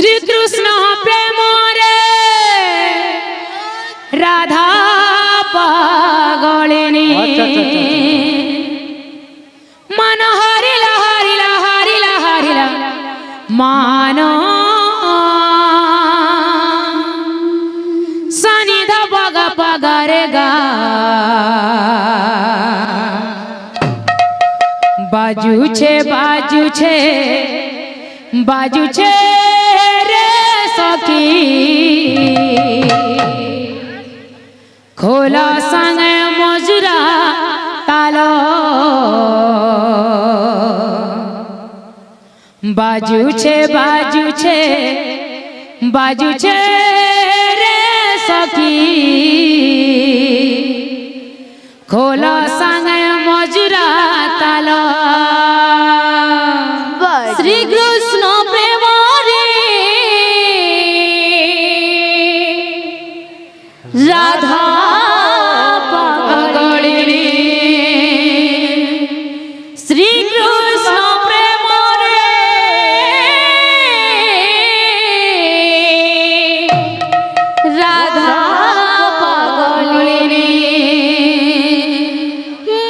श्री कृष्ण प्रेम रे राधा पागलिनी मन हरिला हरिला हरिला हरिला मान सनिध पग पगरे गा बाजू छे बाजू छे बाजू छे रे सखी खोला संग मजुरा तालो बाजू छे बाजू छे बाजू छे रे सखी खोला संग मजुरा तालो श्री कृष्ण प्रेम रे राधा पागलिनी श्री कृष्ण प्रेम रे राधा पागलिनी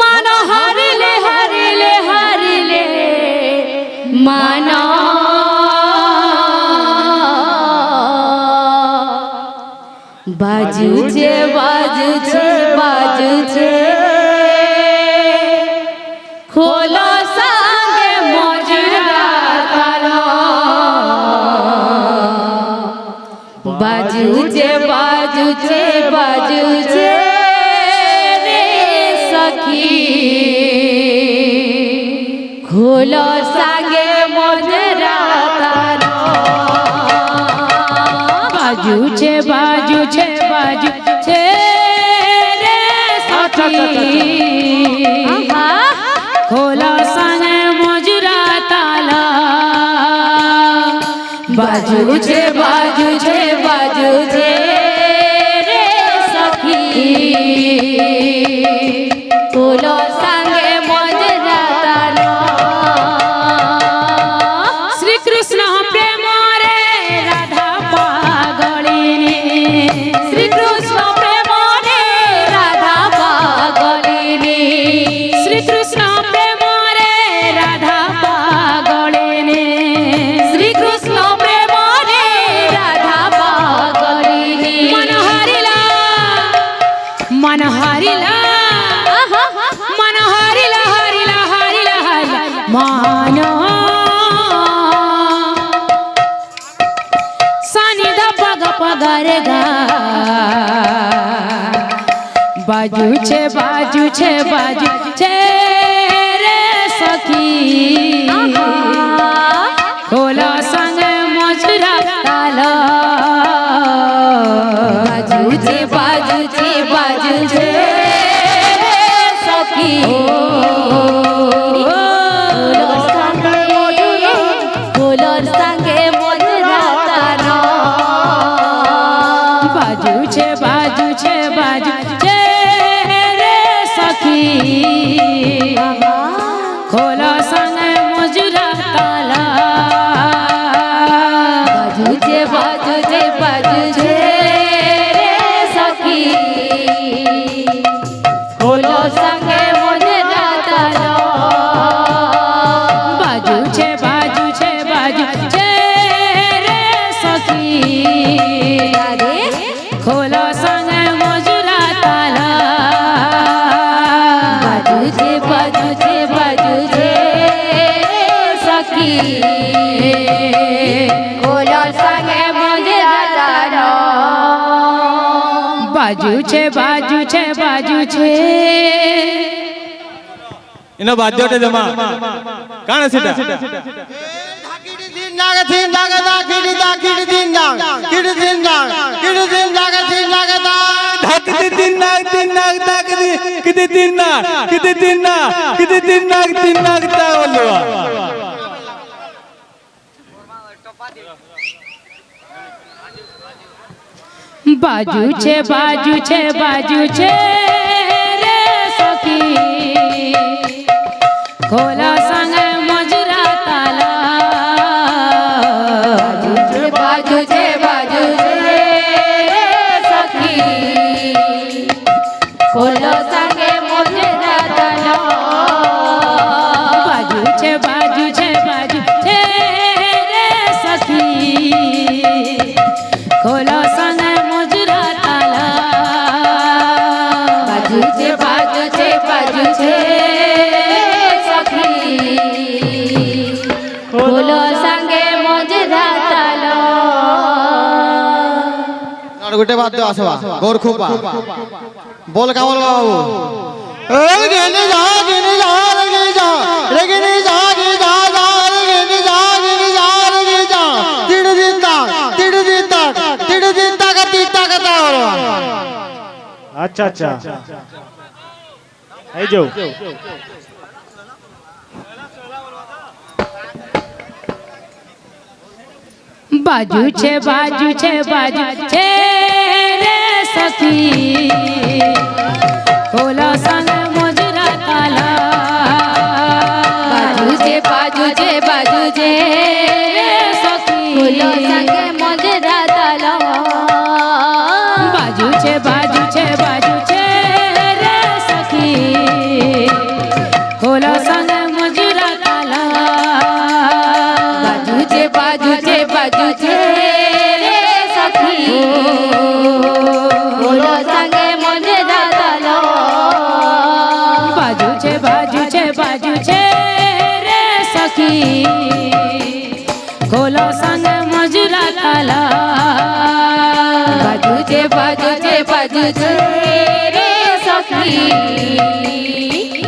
मन हरिले हरिले हरिले मन बाजू छे बाजू छे बाजू छे खोलो संगे मजुरा तालो बाजू छे बाजू छे बाजू छे रे सखी खोलो संगे मजुरा तालो बाजू छे बाजू छे बाजू छे रे सखी खोला संग मजुरा ताला बाजू छे बाजू छे बाजू छे रे सखी खोला संग मजुरा ताला श्री कृष्ण प्रेम रे राधा पागलिनी श्री कृष्ण प्रेम रे राधा पागलिनी श्री कृष्ण प्रेम रे राधा पागलिनी श्री कृष्ण प्रेम रे राधा पागलिनी मन हरिला मन हरिला मन हरिला हरिला हरिला हरिला मान सनिध पग पगरे गा बाजू छे बाजू छे बाजू छे रे सखी खोला संग मजुरा ताला बाजू छे बाजू छे बाजू छे रे सखी खोला संगे मजुरा ताला बाजू छे बाजू छे बाजू छे रे सखी खोला संग मजुरा ताला बाजू छे बाजू छे बाजू छे रे सखी खोला संग मजुरा ताला बाजू छे बाजू छे बाजू छे रे सखी खोला संग मजुरा ताला बाजू छे बाजू छे बाजू छे रे सखी खोला संग मजुरा ताला बाजू छे बाजू छे बाजू छे इनो बाजोटे जमा काने सीटा बाजू छे बाजू छे बाजू छे रे सखी खोला संग मजुरा ताला बाजू छे बाजू छे सखी खोलो संगे मोजरा तालो बाजू छे रे सखी खोलो संगे मोजरा ताला बाजू छे सखी खोलो संगे मोजरा तालो गुटे बात दो आसवा गोर खूबा बोल कामल बाबू गिनी जा गिनी जा गिनी जा रे गिनी जा गिनी जा रे गिनी जा गिनी जा रे गिनी जा तिड़ दिन तक का तीता करता हो अच्छा अच्छा এই যাও बाजू छे रे सखी खोलो संग मोजरा ताला बाजू छे रे सखी खोलो संगे मोजरा तालो बाजू छे रे सखी खोलो संग मोजरा ताला बाजू छे रे सखी खोलो संगे मोजरा तालो बाजू छे रे सखी खोलो संग मोजरा ताला बाजू छे रे सखी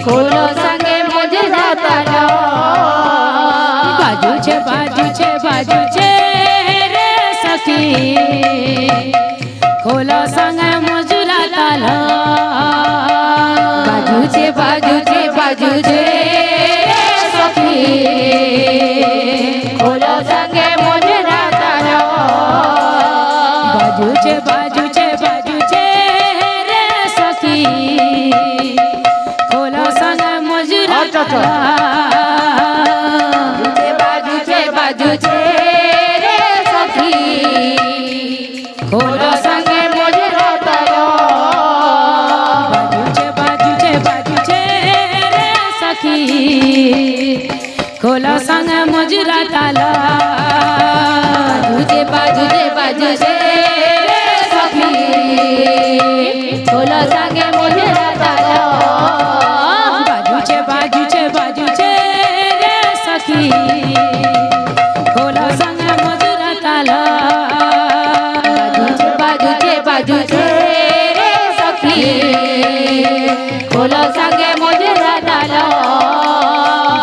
खोलो संगे मोजरा तालो बाजू छे रे सखी खोलो संग मोजरा ताला बाजू छे रे सखी खोलो संगे मोजरा तालो बाजू छे रे सखी खोलो संग मोजरा ताला बाजू छे रे सखी खोलो संगे मोजरा तालो बाजू छे रे सखी खोलो संग मोजरा ताला बाजू छे रे सखी खोलो संगे मोजरा तालो बाजू छे रे सखी खोलो संग मोजरा ताला बाजू छे रे सखी खोलो संगे मोजरा तालो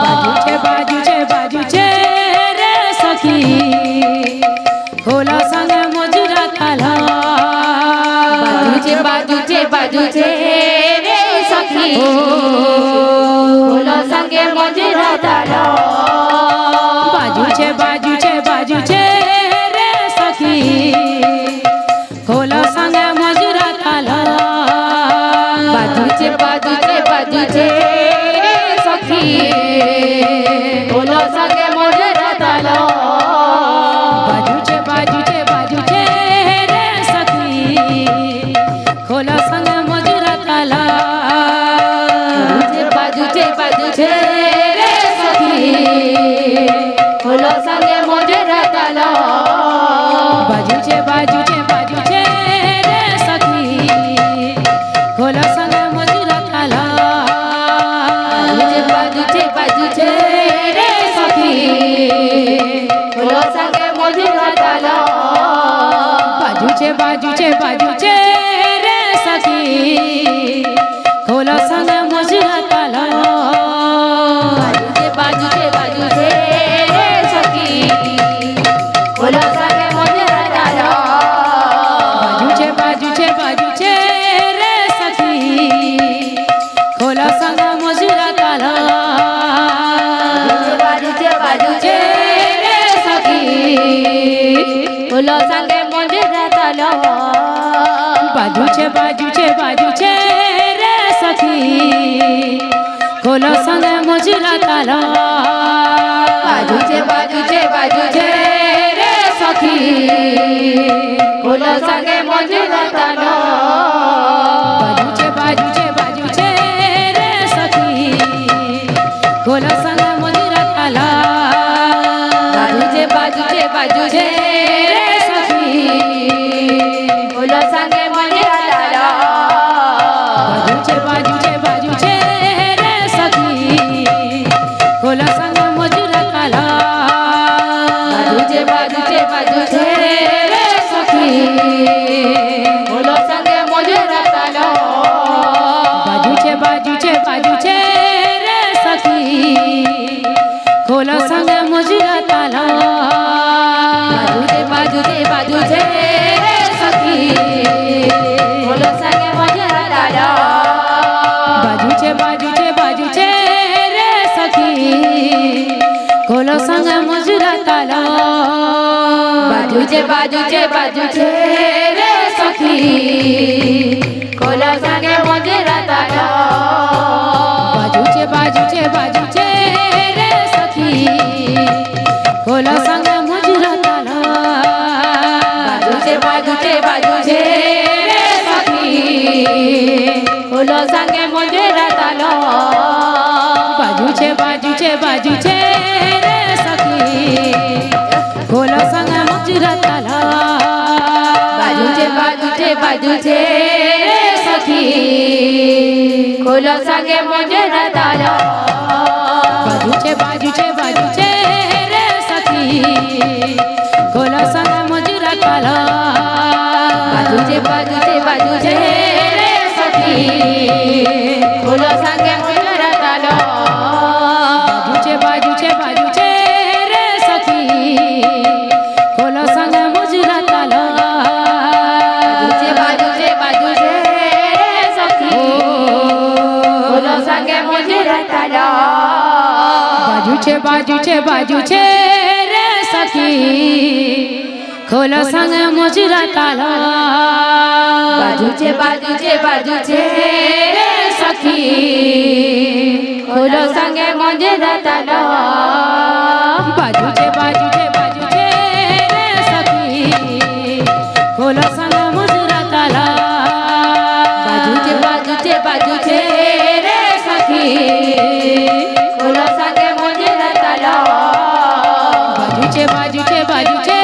बाजू छे रे सखी खोलो संग मोजरा ताला बाजू छे रे सखी खोलो संगे मोजरा तालो बाजू छे रे सखी खोलो संग मोजरा ताला बाजू छे रे सखी खोलो संगे मोजरा तालो बाजू छे रे सखी खोलो संग मोजरा ताला बाजू छे रे सखी खोलो संगे मोजरा तालो बाजू छे रे सखी खोलो संग मोजरा ताला बाजू छे रे सखी खोलो संगे मोजरा तालो बाजू छे रे सखी खोलो संग मोजरा ताला बाजू छे रे सखी खोलो संगे मोजरा तालो बाजू छे रे सखी खोलो संग मोजरा ताला बाजू छे रे सखी खोलो संगे मोजरा तालो बाजू छे रे सखी खोलो संग मोजरा ताला बाजू छे रे सखी खोल संगे मजुरा ताल बाजूचे बाजूचे रे सखी खोल संग मजुरा ताल बाजूचे बाजूचे रे सखी खोल संगे मजुरा ताल बाजूचे रे सखी खोल संग मजुरा ताल बाजूचे रे सखी खोल संगे मजुरा ताल बाजूचे रे सखी खोल संग मजुरा ताल बाजूचे रे सखी खोल संगे मजुरा ताल बाजूचे रे सखी खोल संग मजुरा ताल बाजूचे रे सखी खोल संगे मजुरा ताल बाजूचे रे सखी खोल संग मजुरा ताल बाजूचे रे सखी खोल संगे मजुरा ताल बाजूचे रे सखी खोल संग मजुरा ताल बाजूचे रे सखी खोल संगे मजुरा ताल बाजूचे रे सखी खोल संग मजुरा ताल बाजूचे रे सखी खोल संगे मजुरा ताल बाजूचे रे सखी खोल संग मजुरा ताल बाजूचे रे सखी खोल संगे मजुरा ताल बाजूचे रे सखी खोल संग मजुरा ताल बाजूचे रे सखी खोल संगे मजुरा ताल बाजूचे रे सखी खोल संग मजुरा ताल बाजूचे रे सखी खोल संगे मजुरा ताल बाजूचे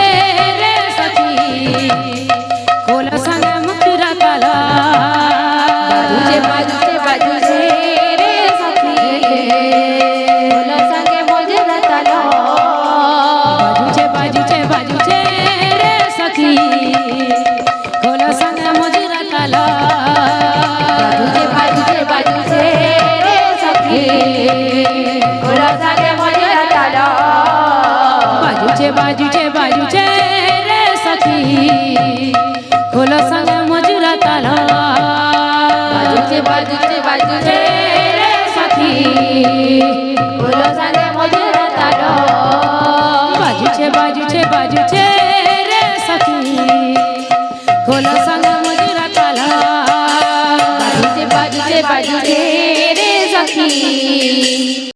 रे सखी खोल संग मजुरा ताल बाजूचे रे सखी खोल संगे मजुरा ताल बाजूचे रे सखी खोल संग मजुरा ताल बाजूचे रे सखी खोल संगे मजुरा ताल बाजूचे रे सखी खोल संग मजुरा ताल बाजूचे रे सखी खोल संगे मजुरा ताल बाजूचे रे सखी खोल संग मजुरा ताल बाजूचे